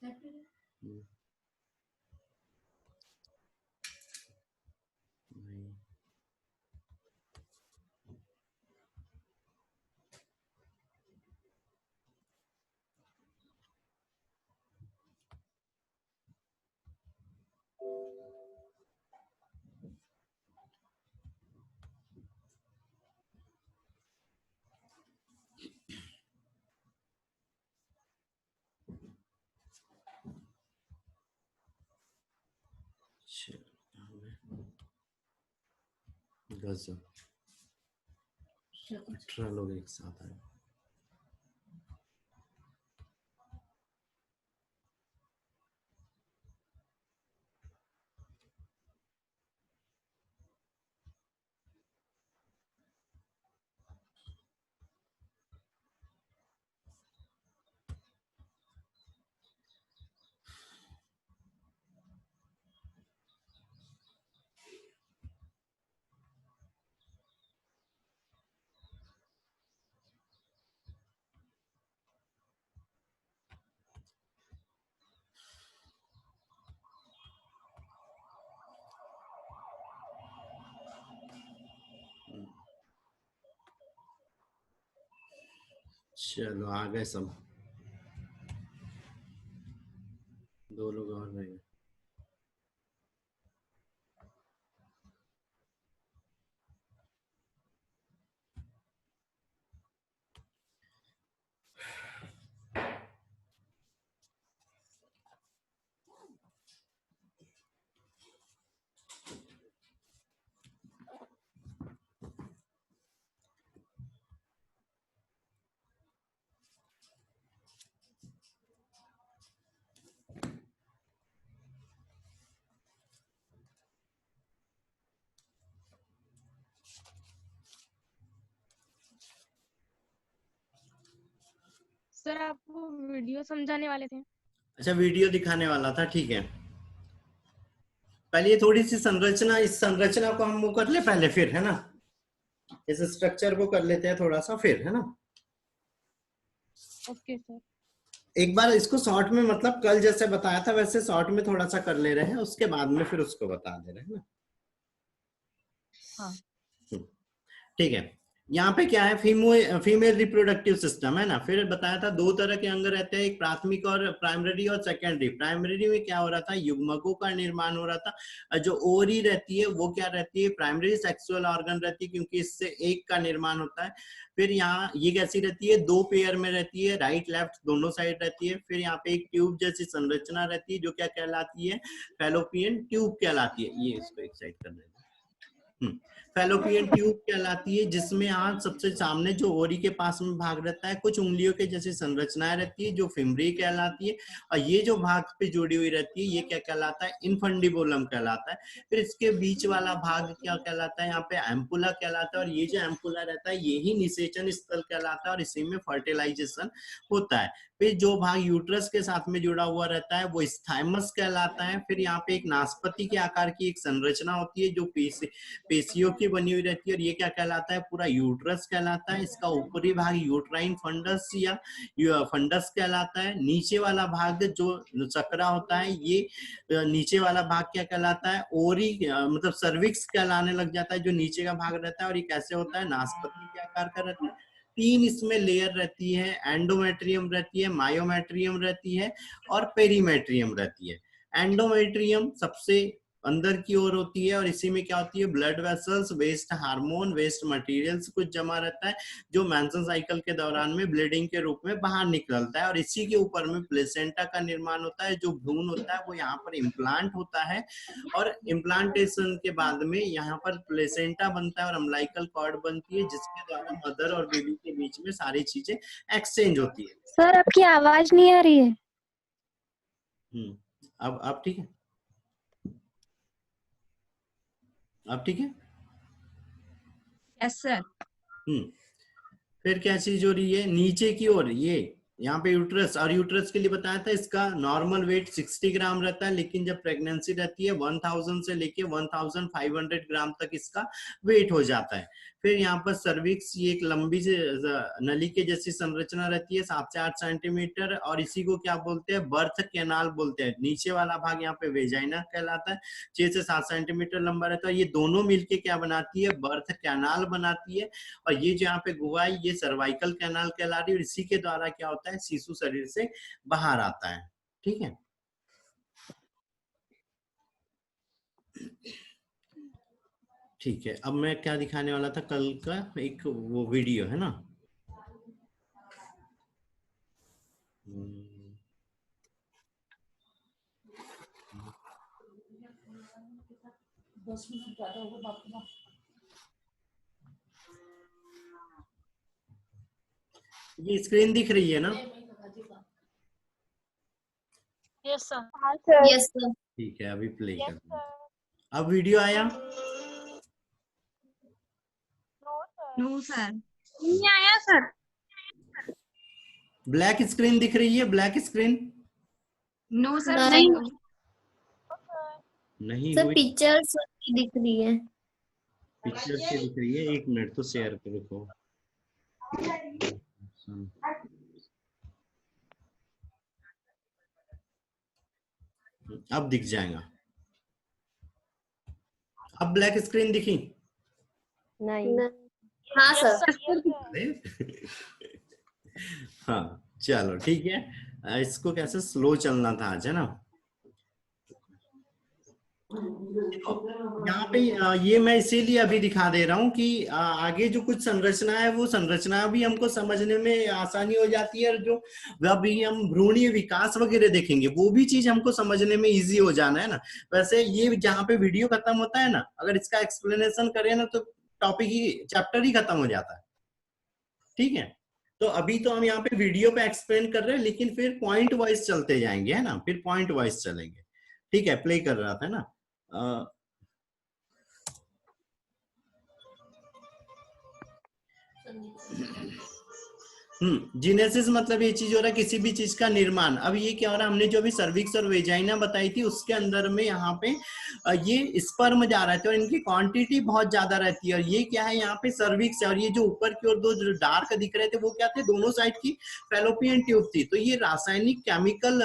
हम्म, नहीं। गजब, 18 लोग एक साथ आए। चलो आ गए सब, 2 लोग और रह गए। सर आप वो वीडियो समझाने वाले थे। अच्छा, वीडियो दिखाने वाला था, ठीक है। पहले ये थोड़ी सी संरचना, इस संरचना को हम वो कर ले पहले, फिर है ना, इस स्ट्रक्चर को कर लेते हैं थोड़ा सा, फिर है ना। Okay sir. एक बार इसको शॉर्ट में, मतलब कल जैसे बताया था वैसे शॉर्ट में थोड़ा सा कर ले रहे हैं, उसके बाद में फिर उसको बता दे रहे हैं ना। हाँ ठीक है। यहाँ पे क्या है, फीमेल रिप्रोडक्टिव सिस्टम है ना। फिर बताया था 2 तरह के अंग रहते हैं, एक प्राथमिक और प्राइमरी और सेकेंडरी। प्राइमरी में क्या हो रहा था, युग्मकों का निर्माण हो रहा था। और जो ओवरी रहती है वो क्या रहती है, प्राइमरी सेक्सुअल ऑर्गन रहती है, क्योंकि इससे एक का निर्माण होता है। फिर यहाँ ये कैसी रहती है, 2 पेयर में रहती है, राइट लेफ्ट दोनों साइड रहती है। फिर यहाँ पे एक ट्यूब जैसी संरचना रहती है जो क्या कहलाती है, फैलोपियन ट्यूब कहलाती है। ये इसको एक साइड कर देना। फैलोपियन ट्यूब कहलाती है, जिसमें आज सबसे सामने जो ओरी के पास में भाग रहता है, कुछ उंगलियों के जैसी संरचनाएं रहती है जो फिमरी कहलाती है। और ये जो भाग पे जुड़ी हुई रहती है ये क्या कहलाता है, इनफंडिबुलम कहलाता है। फिर इसके बीच वाला भाग क्या कहलाता है, यहाँ पे एम्पुला कहलाता है। और ये जो एम्पुला रहता है यही निषेचन स्थल कहलाता है, और इसी में फर्टिलाइजेशन होता है। फिर जो भाग यूट्रस के साथ में जुड़ा हुआ रहता है वो स्थाइमस कहलाता है। फिर यहाँ पे एक नाशपाती के आकार की एक संरचना होती है जो पेशियों की बनी हुई रहती है, और ये क्या कहलाता है, पूरा यूट्रस कहलाता है। इसका ऊपरी भाग यूट्राइन फंडस या फंडस कहलाता है। नीचे वाला भाग जो चक्रा होता है, ये नीचे वाला भाग क्या कहलाता है, ओरी मतलब सर्विक्स कहलाने लग जाता है, जो नीचे का भाग रहता है। और ये कैसे होता है, नाशपाती के आकार का रहता है। 3 इसमें लेयर रहती है, एंडोमेट्रियम रहती है, मायोमेट्रियम रहती है, और पेरीमेट्रियम रहती है। एंडोमेट्रियम सबसे अंदर की ओर होती है, और इसी में क्या होती है, blood vessels, waste hormone, waste materials कुछ जमा रहता है, जो मेंस्ट्रुअल साइकिल के दौरान में ब्लीडिंग के रूप में बाहर निकलता है। और इसी के ऊपर में प्लेसेंटा का निर्माण होता है। जो भ्रूण होता है वो यहाँ पर इम्प्लांट होता है, और इम्प्लांटेशन के बाद में यहाँ पर प्लेसेंटा बनता है और अम्लाइकल कॉर्ड बनती है, जिसके द्वारा मदर और बेबी के बीच में सारी चीजें एक्सचेंज होती है। सर आपकी आवाज नहीं आ रही है। अब ठीक है, अब ठीक है। Yes sir. फिर क्या चीज हो रही है, नीचे की ओर ये यहाँ पे यूट्रस, और यूट्रस के लिए बताया था इसका नॉर्मल वेट 60 ग्राम रहता है, लेकिन जब प्रेगनेंसी रहती है 1000 से लेके 1500 ग्राम तक इसका वेट हो जाता है। फिर यहाँ पर सर्विक्स, ये एक लंबी से नली के जैसी संरचना रहती है 7 से 8 सेंटीमीटर, और इसी को क्या बोलते हैं, बर्थ कैनाल बोलते हैं। नीचे वाला भाग यहाँ पे वेजाइना कहलाता है, 6 से 7 सेंटीमीटर लंबा रहता है। ये दोनों मिलके क्या बनाती है, बर्थ कैनाल बनाती है। और ये जो यहाँ पे गुहा है ये सर्वाइकल कैनाल कहला रही है, और इसी के द्वारा क्या होता है, शिशु शरीर से बाहर आता है। ठीक है, ठीक है। अब मैं क्या दिखाने वाला था, कल का एक वो वीडियो है ना, ये स्क्रीन दिख रही है ना? Yes sir. हाँ सर। Yes sir. ठीक है, अभी प्ले कर दूँ। अब वीडियो आया? No sir. नहीं आया सर। ब्लैक स्क्रीन दिख रही है, ब्लैक स्क्रीन? No sir. नहीं। नहीं सर हुई। पिक्चर्स दिख रही है। पिक्चर से दिख रही है, एक मिनट तो शेयर करो। अब दिख जाएगा। अब ब्लैक स्क्रीन दिखी? नहीं। हाँ सर। अरे हाँ चलो ठीक है, इसको कैसे स्लो चलना था आज, है ना? यहाँ पे ये मैं इसीलिए अभी दिखा दे रहा हूँ कि आगे जो कुछ संरचना है वो संरचना भी हमको समझने में आसानी हो जाती है, और जो अभी हम भ्रूणीय विकास वगैरह देखेंगे वो भी चीज हमको समझने में इजी हो जाना है ना। वैसे ये जहाँ पे वीडियो खत्म होता है ना, अगर इसका एक्सप्लेनेशन करें ना तो टॉपिक ही, चैप्टर ही खत्म हो जाता है। ठीक है, तो अभी तो हम यहाँ पे वीडियो पे एक्सप्लेन कर रहे हैं, लेकिन फिर पॉइंट वाइज चलते जाएंगे, है ना, फिर पॉइंट वाइज चलेंगे। ठीक है, प्ले कर रहा था ना। जीनेसिस मतलब ये चीज हो रहा है, किसी भी चीज का निर्माण। अब ये क्या हो रहा है, हमने जो भी सर्विक्स और वेजाइना बताई थी उसके अंदर में यहाँ पे ये स्पर्म जा रहा है, और इनकी क्वांटिटी बहुत ज्यादा रहती है। और ये क्या है, यहाँ पे सर्विक्स है, और ये जो ऊपर की ओर दो जो डार्क दिख रहे थे वो क्या थे, दोनों साइड की फैलोपियन ट्यूब थी। तो ये रासायनिक केमिकल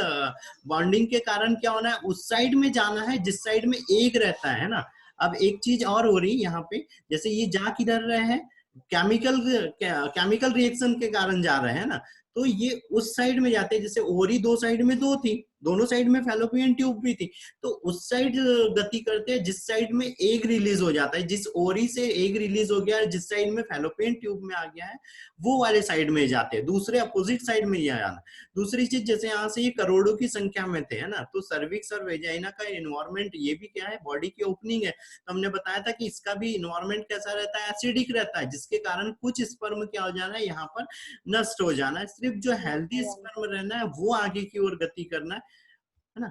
बॉन्डिंग के कारण क्या होना है, उस साइड में जाना है जिस साइड में एग रहता है ना। अब एक चीज और हो रही है यहाँ पे, जैसे ये जा किधर रहे हैं, केमिकल रिएक्शन के कारण जा रहे हैं ना, तो ये उस साइड में जाते हैं। जैसे ओरी दो साइड में दो थी, दोनों साइड में फैलोपियन ट्यूब भी थी, तो उस साइड गति करते हैं जिस साइड में एग रिलीज हो जाता है। जिस ओरी से एग रिलीज हो गया है, जिस साइड में फैलोपियन ट्यूब में आ गया है, वो वाले साइड में जाते हैं, दूसरे अपोजिट साइड में जाना। दूसरी चीज, जैसे यहाँ से ये करोड़ों की संख्या में थे, है ना, तो सर्विक्स और वेजाइना का इन्वायरमेंट ये भी क्या है, बॉडी की ओपनिंग है। तो हमने बताया था कि इसका भी इन्वायरमेंट कैसा रहता है, एसिडिक रहता है, जिसके कारण कुछ स्पर्म क्या हो जाना है, यहाँ पर नष्ट हो जाना है। सिर्फ जो हेल्दी स्पर्म रहना है वो आगे की ओर गति करना है ना।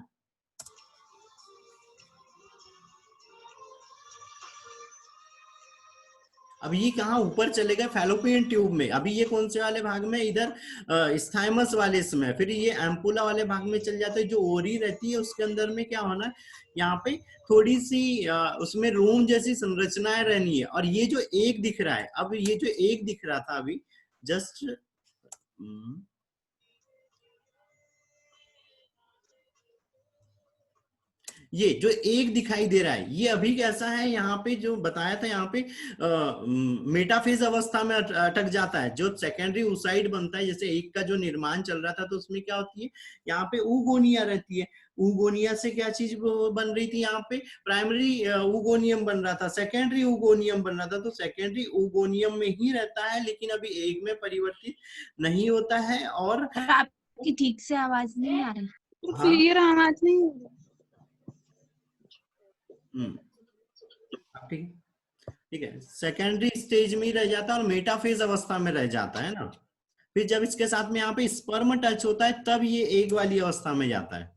अब ये कहाँ ऊपर चले गए, फैलोपियन ट्यूब में। अभी ये कौन से वाले भाग में, इधर स्थाइमस वाले इसमें, फिर ये एम्पुला वाले भाग में चल जाते हैं। जो ओरी रहती है उसके अंदर में क्या होना है, यहाँ पे थोड़ी सी उसमें रूम जैसी संरचनाएं रहनी है। और ये जो एक दिख रहा है, अब ये जो एक दिख रहा था अभी जस्ट, ये जो एक दिखाई दे रहा है, ये अभी कैसा है, यहाँ पे जो बताया था, यहाँ पे मेटाफेज अवस्था में अटक जाता है। जो सेकेंडरी oocyte बनता है, जैसे एक का जो निर्माण चल रहा था, तो उसमें क्या होती है, यहाँ पे ऊगोनिया रहती है। ऊगोनिया से क्या चीज बन रही थी, यहाँ पे प्राइमरी ऊगोनियम बन रहा था, सेकेंडरी ऊगोनियम बन रहा था। तो सेकेंडरी ऊगोनियम में ही रहता है, लेकिन अभी एग में परिवर्तित नहीं होता है। और आपकी ठीक से आवाज नहीं आ रही। क्लियर आवाज नहीं। ठीक, ठीक है, सेकेंडरी स्टेज में ही रह जाता है और मेटाफेज अवस्था में रह जाता है ना। फिर जब इसके साथ में यहाँ पे स्पर्म टच होता है, तब ये एग वाली अवस्था में जाता है।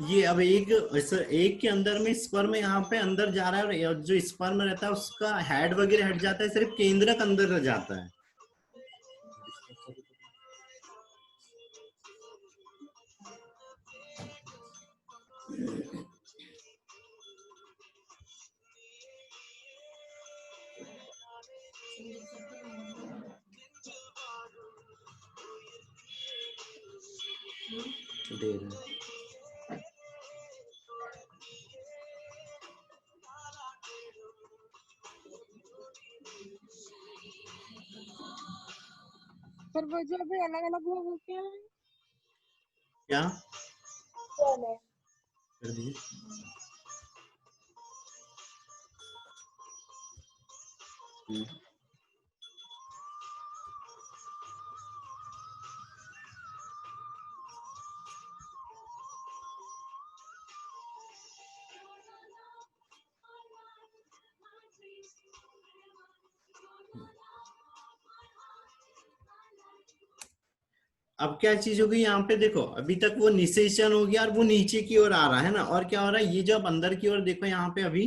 ये अब एक के अंदर में स्पर्म यहाँ पे अंदर जा रहा है, और जो स्पर्म रहता है उसका हेड वगैरह हट जाता है, सिर्फ केंद्रक अंदर रह जाता है। दे रहे हैं। पर वो जो अभी अलग अलग हुआ वो क्या है? क्या कर दिए? अब क्या चीज होगी यहाँ पे देखो, अभी तक वो निषेचन हो गया और वो नीचे की ओर आ रहा है ना, और क्या हो रहा है, ये जब अंदर की ओर देखो यहाँ पे अभी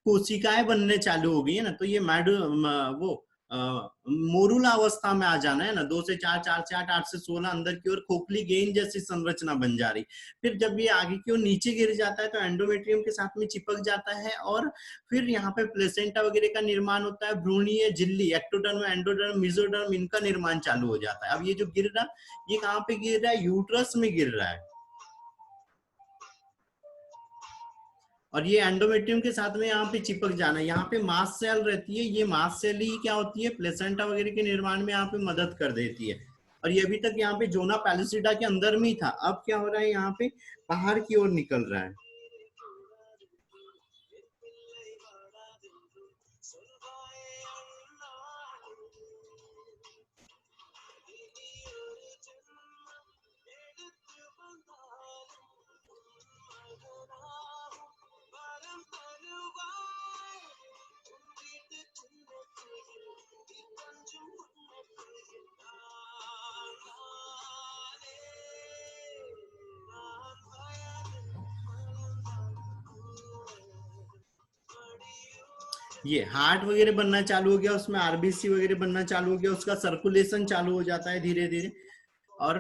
कोशिकाएं बनने चालू हो गई है ना, तो ये वो मोरुला अवस्था में आ जाना है ना, 2 से 4, 4 से 8, 8 से 16 अंदर की ओर खोखली गेंद जैसी संरचना बन जा रही। फिर जब ये आगे की ओर नीचे गिर जाता है तो एंडोमेट्रियम के साथ में चिपक जाता है, और फिर यहाँ पे प्लेसेंटा वगैरह का निर्माण होता है, भ्रूणीय झिल्ली, एक्टोडर्म, एंडोडर्म, मेसोडर्म, इनका निर्माण चालू हो जाता है। अब ये जो गिर रहा, ये कहाँ पे गिर रहा है, यूट्रस में गिर रहा है, और ये एंडोमेट्रियम के साथ में यहाँ पे चिपक जाना है। यहाँ पे मास्ट सेल रहती है, ये मास्ट सेल ही क्या होती है, प्लेसेंटा वगैरह के निर्माण में यहाँ पे मदद कर देती है। और ये अभी तक यहाँ पे जोना पैलिसिडा के अंदर में ही था, अब क्या हो रहा है, यहाँ पे बाहर की ओर निकल रहा है। ये हार्ट वगैरह बनना चालू हो गया, उसमें आरबीसी वगैरह बनना चालू हो गया, उसका सर्कुलेशन चालू हो जाता है धीरे धीरे। और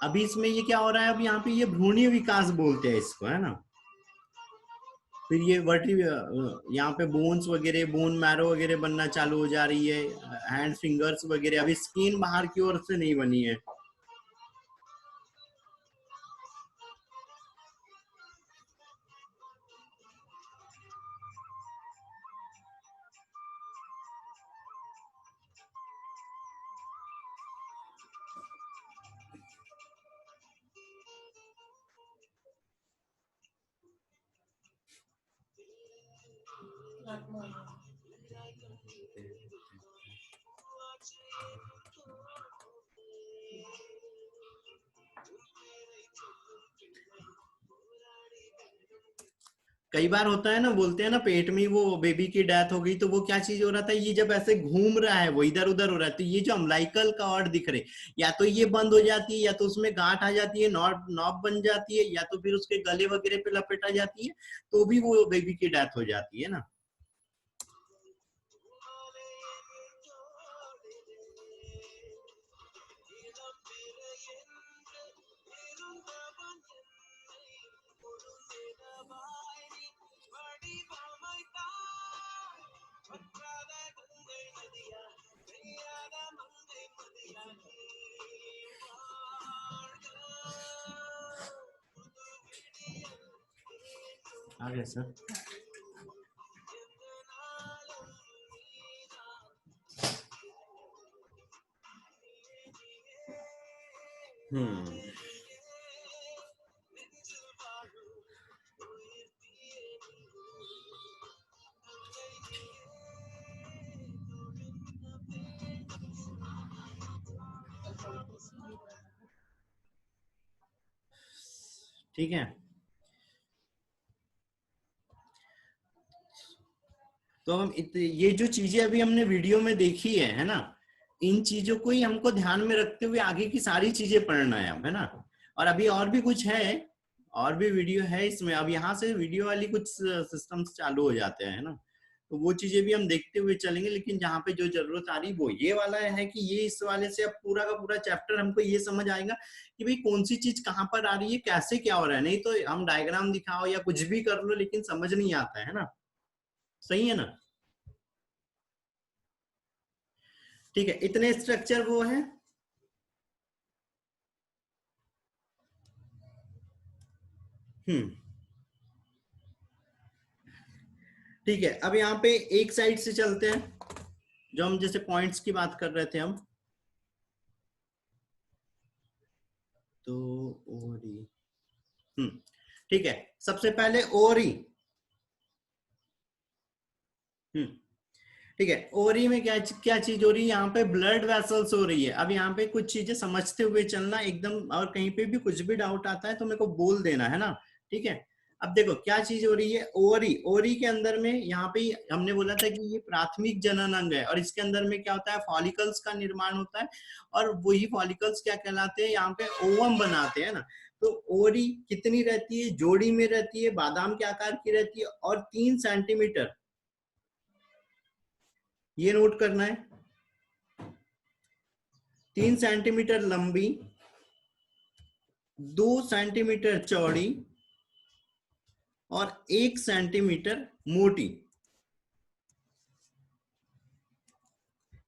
अभी इसमें ये क्या हो रहा है, अब यहाँ पे ये भ्रूणीय विकास बोलते हैं इसको, है ना। फिर ये यहाँ पे बोन्स वगैरह, बोन मैरो वगैरह बनना चालू हो जा रही है, हैंड फिंगर्स वगैरह। अभी स्किन बाहर की ओर से नहीं बनी है। कई बार होता है ना, बोलते हैं ना पेट में वो बेबी की डेथ हो गई, तो वो क्या चीज हो रहा था, ये जब ऐसे घूम रहा है वो इधर उधर हो रहा है, तो ये जो अम्लाइकल कॉर्ड दिख रहे, या तो ये बंद हो जाती है, या तो उसमें गांठ आ जाती है, नॉब बन जाती है, या तो फिर उसके गले वगैरह पे लपेटा जाती है, तो भी वो बेबी की डेथ हो जाती है ना। आ गया सर। ठीक है, तो हम ये जो चीजें अभी हमने वीडियो में देखी है ना, इन चीजों को ही हमको ध्यान में रखते हुए आगे की सारी चीजें पढ़ना है अब, है ना। और अभी और भी कुछ है, और भी वीडियो है इसमें। अब यहाँ से वीडियो वाली कुछ सिस्टम्स चालू हो जाते हैं ना, तो वो चीजें भी हम देखते हुए चलेंगे। लेकिन जहाँ पे जो जरूरत आ रही वो ये वाला है कि ये इस वाले से अब पूरा का पूरा चैप्टर हमको ये समझ आएगा कि भाई कौन सी चीज कहाँ पर आ रही है, कैसे क्या हो रहा है। नहीं तो हम डायग्राम दिखाओ या कुछ भी कर लो लेकिन समझ नहीं आता है ना। सही है ना? ठीक है, इतने स्ट्रक्चर वो है। ठीक है, अब यहाँ पे एक साइड से चलते हैं, जो हम जैसे पॉइंट्स की बात कर रहे थे हम। तो ओरी, ठीक है, सबसे पहले ओरी। ठीक है, ओरी में क्या क्या चीज हो रही है? यहाँ पे ब्लड वेसल्स हो रही है। अब यहाँ पे कुछ चीजें समझते हुए चलना एकदम, और कहीं पे भी कुछ भी डाउट आता है तो मेरे को बोल देना है ना। ठीक है, अब देखो क्या चीज हो रही है। ओरी, ओरी के अंदर में यहाँ पे हमने बोला था कि ये प्राथमिक जनन अंग है, और इसके अंदर में क्या होता है, फॉलिकल्स का निर्माण होता है, और वही फॉलिकल्स क्या कहलाते हैं, यहाँ पे ओवम बनाते हैं ना। तो ओरी कितनी रहती है? जोड़ी में रहती है, बादाम के आकार की रहती है, और 3 सेंटीमीटर, ये नोट करना है, 3 सेंटीमीटर लंबी, 2 सेंटीमीटर चौड़ी और 1 सेंटीमीटर मोटी।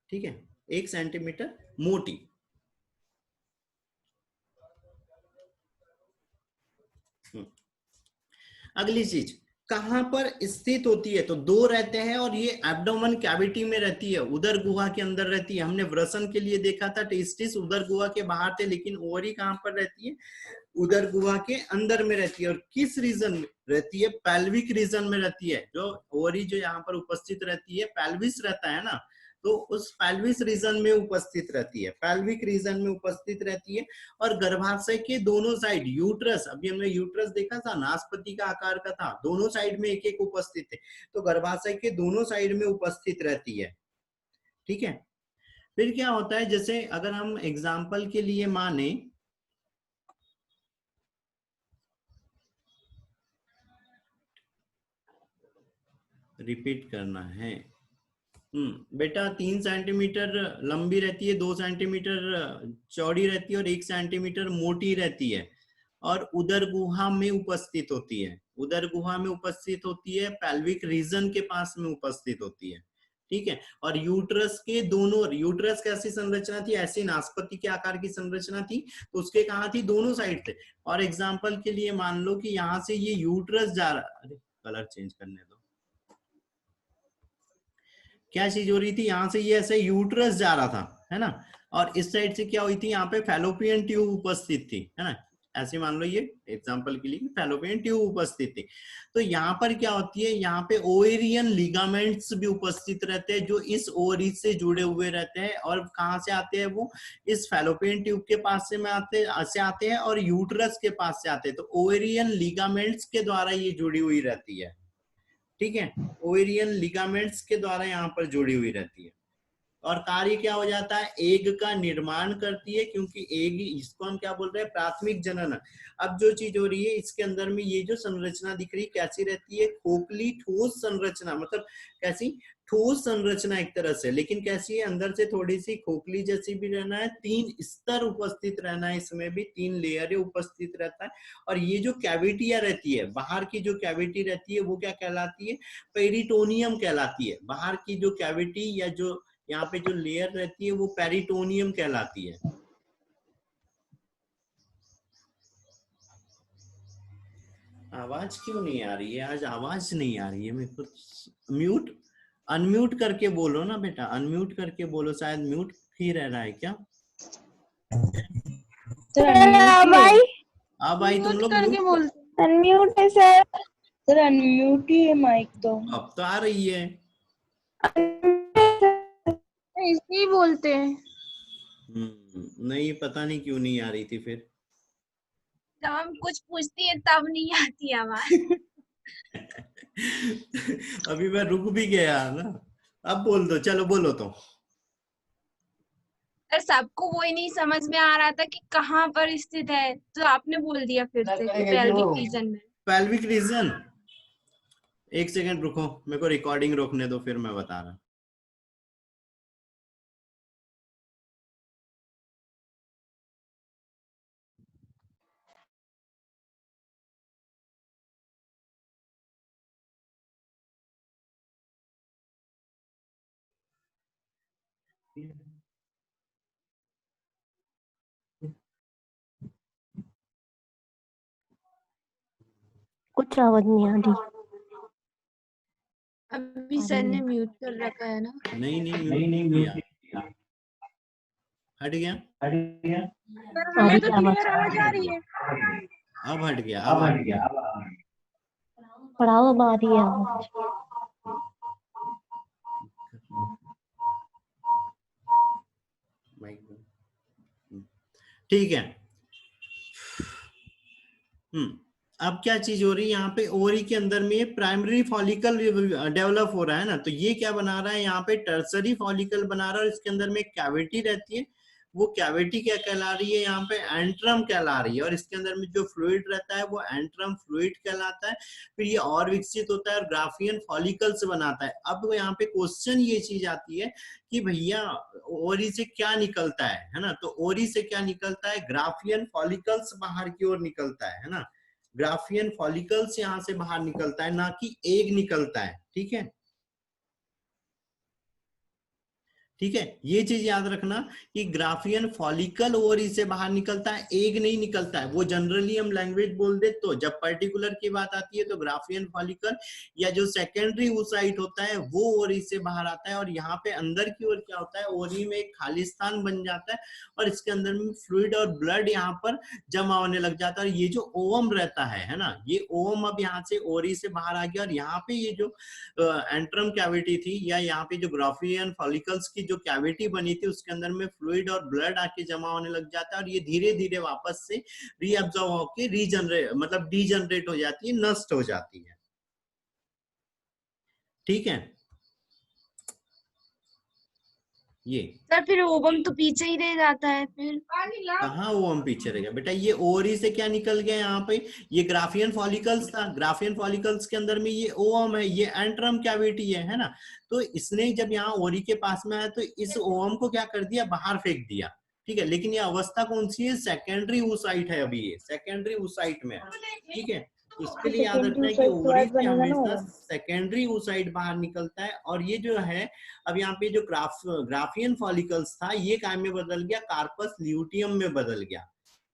ठीक है, 1 सेंटीमीटर मोटी। अगली चीज, कहां पर स्थित होती है? तो 2 रहते हैं, और ये एब्डोमेन कैविटी में रहती है, उदर गुहा के अंदर रहती है। हमने वृषण के लिए देखा था, टेस्टिस उदर गुहा के बाहर थे, लेकिन ओवरी कहां पर रहती है? उदर गुहा के अंदर में रहती है। और किस रीजन में रहती है? पेल्विक रीजन में रहती है। जो ओवरी जो यहाँ पर उपस्थित रहती है, पेल्विस रहता है ना, तो उस पेल्विस रीजन में उपस्थित रहती है, पेल्विक रीजन में उपस्थित रहती है। और गर्भाशय के दोनों साइड यूट्रस, अभी हमने यूट्रस देखा था, नाशपति का आकार का था, दोनों साइड में एक एक उपस्थित है, तो गर्भाशय के दोनों साइड में उपस्थित रहती है। ठीक है, फिर क्या होता है, जैसे अगर हम एग्जाम्पल के लिए माने, रिपीट करना है, बेटा 3 सेंटीमीटर लंबी रहती है, 2 सेंटीमीटर चौड़ी रहती है, और 1 सेंटीमीटर मोटी रहती है, और उदर गुहा में उपस्थित होती है। उदर गुहा में उपस्थित होती है, पेल्विक रीजन के पास में उपस्थित होती है। ठीक है, और यूट्रस के दोनों, यूट्रस कैसी संरचना थी? ऐसी नाशपति के आकार की संरचना थी, तो उसके कहा थी? दोनों साइड थे। और एग्जाम्पल के लिए मान लो कि यहाँ से ये यूट्रस जा रहा, अरे कलर चेंज करने दो, क्या चीज हो रही थी? यहाँ से ये ऐसे यूट्रस जा रहा था, है ना, और इस साइड से क्या हुई थी? यहाँ पे फैलोपियन ट्यूब उपस्थित थी, है ना। ऐसे मान लो, ये एग्जांपल के लिए फैलोपियन ट्यूब उपस्थित थी। तो यहाँ पर क्या होती है? यहाँ पे ओवेरियन लिगामेंट्स भी उपस्थित रहते हैं, जो इस ओवरी से जुड़े हुए रहते हैं। और कहाँ से आते हैं वो? इस फैलोपियन ट्यूब के पास से आते हैं, और यूट्रस के पास से आते हैं। तो ओवेरियन लिगामेंट्स के द्वारा ये जुड़ी हुई रहती है। ठीक है, ओवेरियन लिगामेंट्स के द्वारा यहाँ पर जुड़ी हुई रहती है। और कार्य क्या हो जाता है? एग का निर्माण करती है, क्योंकि एग, इसको हम क्या बोल रहे हैं? प्राथमिक जनन। अब जो चीज हो रही है इसके अंदर में, ये जो संरचना दिख रही है कैसी रहती है? खोखली ठोस संरचना, मतलब कैसी? ठोस संरचना एक तरह से, लेकिन कैसी है? अंदर से थोड़ी सी खोखली जैसी भी रहना है, 3 स्तर उपस्थित रहना है, इसमें भी 3 लेयर उपस्थित रहता है। और ये जो कैविटियां रहती है, बाहर की जो कैविटी रहती है, वो क्या कहलाती है? पेरिटोनियम कहलाती है। बाहर की जो कैविटी या जो यहाँ पे जो लेयर रहती है वो पेरिटोनियम कहलाती है। आवाज क्यों नहीं आ रही है? आज आवाज नहीं आ रही है मेरे को। म्यूट, अनम्यूट करके बोलो ना बेटा, अनम्यूट करके बोलो, शायद म्यूट ही रह रहा है क्या? भाई हाँ भाई, तुम लोग करके म्यूट, बोलते, अनम्यूट है सर अनम्यूट ही है माइक तो। अब तो आ रही है। इसलिए बोलते हैं। नहीं, पता नहीं क्यों नहीं आ रही थी फिर। जब हम कुछ पूछती है तब नहीं आती आवाज। अभी मैं रुक भी गया ना, अब बोल दो, चलो बोलो तो। पर सबको वही नहीं समझ में आ रहा था कि कहाँ पर स्थित है, तो आपने बोल दिया फिर से पेल्विक रीजन में। पेल्विक रीजन, एक सेकंड रुको, मेरे को रिकॉर्डिंग रोकने दो, फिर मैं बता रहा। कुछ आवाज नहीं आ रही। अभी सर ने म्यूट कर रखा है ना? नहीं नहीं म्यूट किया, हट गया। सर हमें तो क्लियर आवाज आ रही है। अब हट गया, अब हट गया। पढ़ाओ, अब आ रही है आवाज। ठीक है। अब क्या चीज हो रही है यहाँ पे, ओवरी के अंदर में प्राइमरी फॉलिकल डेवलप हो रहा है ना, तो ये क्या बना रहा है यहाँ पे, टर्सरी फॉलिकल बना रहा है, और इसके अंदर में कैविटी रहती है। वो कैविटी क्या कहला रही है यहाँ पे, एंट्रम कहला रही है, और इसके अंदर में जो फ्लूइड रहता है वो एंट्रम फ्लूइड कहलाता है। फिर ये और विकसित होता है और ग्राफियन फॉलिकल्स बनाता है। अब यहाँ पे क्वेश्चन ये चीज आती है कि भैया ओवरी से क्या निकलता है ना, तो ओवरी से क्या निकलता है, ग्राफियन फॉलिकल्स बाहर की ओर निकलता है ना, ग्राफियन फॉलिकल्स यहां से बाहर निकलता है, ना कि एग निकलता है। ठीक है, ठीक है, ये चीज याद रखना कि ग्राफियन फॉलिकल ओवरी से बाहर निकलता है, एग नहीं निकलता है। वो जनरली हम लैंग्वेज बोल दे, तो जब पर्टिकुलर की बात आती है तो ग्राफियन फॉलिकल या जो सेकेंडरी oocyte होता है वो ओवरी से बाहर आता है, और यहाँ पे अंदर की ओर क्या होता है, ओवरी में एक खाली स्थान बन जाता है और इसके अंदर में फ्लूइड और ब्लड यहाँ पर जमा होने लग जाता है। और ये जो ओवम रहता है ना, ये ओवम अब यहाँ से ओवरी से बाहर आ गया, और यहाँ पे ये जो एंट्रम कैविटी थी या यहाँ पे जो ग्राफियन फॉलिकल्स की जो कैविटी बनी थी उसके अंदर में फ्लूइड और ब्लड आके जमा होने लग जाता है, और ये धीरे धीरे वापस से रीअब्जॉर्ब होके रीजनरेट मतलब डीजनरेट हो जाती है, नष्ट हो जाती है। ठीक है, ये सर फिर ओवम तो पीछे ही रह जाता है, फिर कहाँ वो हम पीछे रह गया बेटा, ये ओवरी से क्या निकल गया यहाँ पे, ये ग्राफियन फॉलिकल्स था, ग्राफियन फॉलिकल्स के अंदर में ये ओवम है, ये एंट्रम कैविटी है ना। तो इसने जब यहाँ ओवरी के पास में आया तो इस ओवम को क्या कर दिया, बाहर फेंक दिया। ठीक है, लेकिन ये अवस्था कौन सी है, सेकेंडरी oocyte है, अभी ये सेकेंडरी oocyte में है। ठीक है, तो इसके लिए याद रखना है कि ओवरी से हमेशा सेकेंडरी oocyte बाहर निकलता है। और ये जो है अब यहाँ पे जो ग्राफियन फॉलिकल्स था ये काय में बदल गया, कार्पस ल्यूटियम में बदल गया।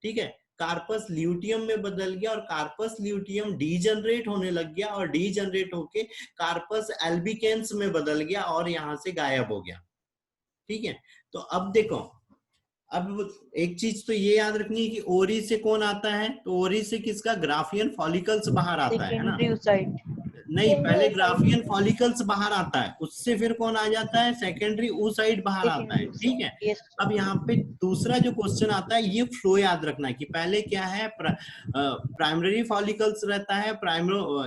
ठीक है, कार्पस ल्यूटियम में बदल गया, और कार्पस ल्यूटियम डीजनरेट होने लग गया, और डीजनरेट होके कार्पस एल्बिकेंस में बदल गया और यहाँ से गायब हो गया। ठीक है, तो अब देखो, अब एक चीज तो ये याद रखनी है कि ओरी से कौन आता है, तो ओरी से किसका, ग्राफियन फॉलिकल्स बाहर आता है ना। नहीं, पहले ग्राफियन फॉलिकल्स बाहर आता है, उससे फिर कौन आ जाता है, सेकेंडरी oocyte बाहर आता है। ठीक है, अब यहाँ पे दूसरा जो क्वेश्चन आता है, ये फ्लो याद रखना है कि पहले क्या है, प्राइमरी फॉलिकल्स रहता है,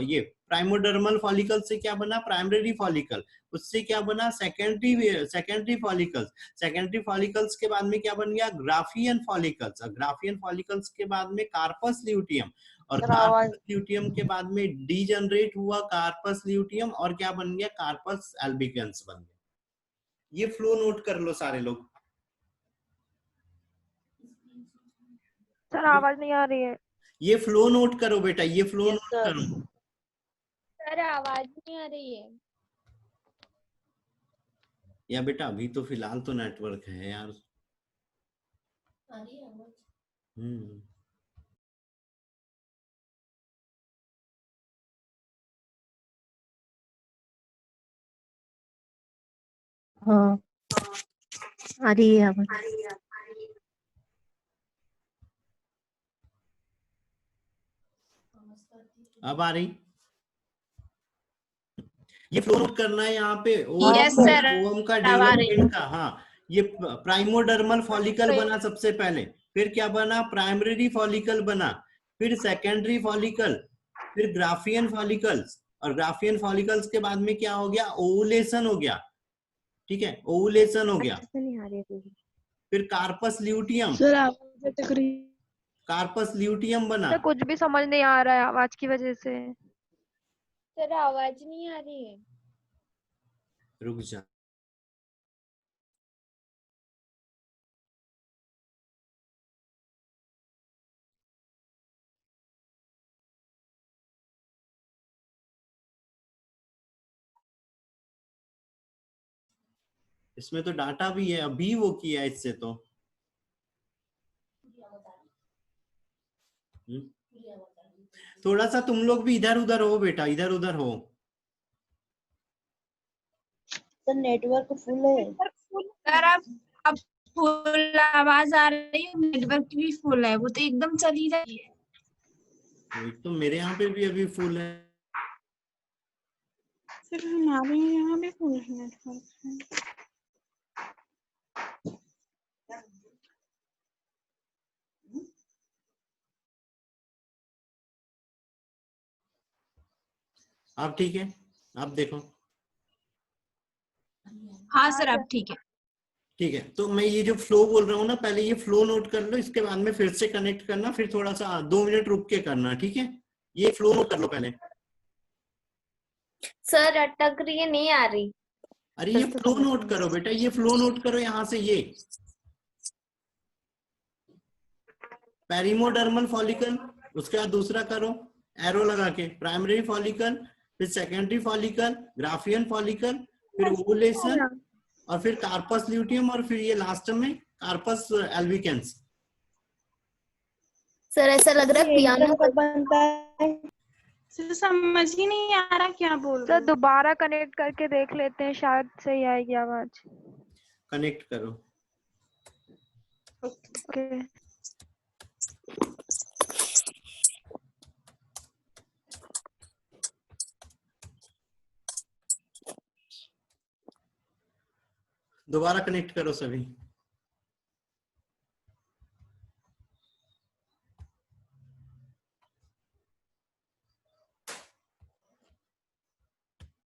ये प्राइमोडर्मल फॉलिकल से क्या बना, प्राइमरी फॉलिकल, उससे क्या बना, सेकेंडरी फॉलिकल्स, सेकेंडरी फॉलिकल्स के बाद में क्या बन गया, ग्राफियन फॉलिकल्स, ग्राफियन फॉलिकल्स के बाद में कार्पस ल्यूटियम, और कार्पस ल्यूटियम के बाद में डीजनरेट हुआ कार्पस ल्यूटियम, और क्या बन गया, कार्पस एल्बिकेंस बन गया। ये फ्लो नोट कर लो सारे लोग। सर आवाज नहीं आ रही है। ये फ्लो नोट करो बेटा, ये फ्लो नोट करो। सर आवाज नहीं आ रही है। या बेटा अभी तो फिलहाल तो नेटवर्क है यार। हाँ, आ रही है आवाज। अब आ रही, ये फ्लो नोट करना है यहाँ पे, Yes, sir. ओवम का अब आ रही। डेवलपमेंट का। हाँ, ये प्राइमोडर्मल फॉलिकल बना सबसे पहले, फिर क्या बना, प्राइमरी फॉलिकल बना, फिर सेकेंडरी फॉलिकल, फिर ग्राफियन फॉलिकल्स, और ग्राफियन फॉलिकल्स के बाद में क्या हो गया, ओवुलेशन हो गया। ठीक है, ओवुलेशन हो गया, फिर कार्पस ल्यूटियम, सर आवाज अटक रही है। कार्पस ल्यूटियम बना। सर कुछ भी समझ नहीं आ रहा है आवाज की वजह से। सर आवाज नहीं आ रही है। रुक जा, इसमें तो डाटा भी है, अभी वो किया इससे तो। थोड़ा सा तुम लोग भी इधर उधर हो बेटा, इधर उधर हो। सर नेटवर्क फुल है। सर अब फुल आवाज आ रही है, नेटवर्क भी फुल है, वो तो एकदम चली रही है। वही तो मेरे यहाँ पे भी अभी फुल है। सर हमारे यहाँ भी फुल है नेटवर्क। अब ठीक है, अब देखो। हाँ सर अब ठीक है। ठीक है, तो मैं ये जो फ्लो बोल रहा हूँ ना, पहले ये फ्लो नोट कर लो, इसके बाद में फिर से कनेक्ट करना, फिर थोड़ा सा 2 मिनट रुक के करना, ठीक है। ये फ्लो नोट कर लो पहले। सर अटक रही है, नहीं आ रही। अरे ये फ्लो नोट करो बेटा, ये फ्लो नोट करो यहाँ से। ये पेरिमोडर्मल फॉलिकल, उसके बाद दूसरा करो एरो लगा के, प्राइमरी फॉलिकल, फिर सेकेंडरी फॉलिकल, ग्राफियन फॉलिकल, फिर ओवुलेशन, और फिर कार्पस ल्यूटियम, और फिर ये लास्ट में कार्पस एल्बिकेंस। सर ऐसा लग रहा है पियानो कब बनता है? सर समझ ही नहीं आ रहा क्या बोल रहे सर हो। दोबारा कनेक्ट करके देख लेते हैं, शायद सही आएगी आवाज। कनेक्ट करो। ओके। दोबारा कनेक्ट करो सभी।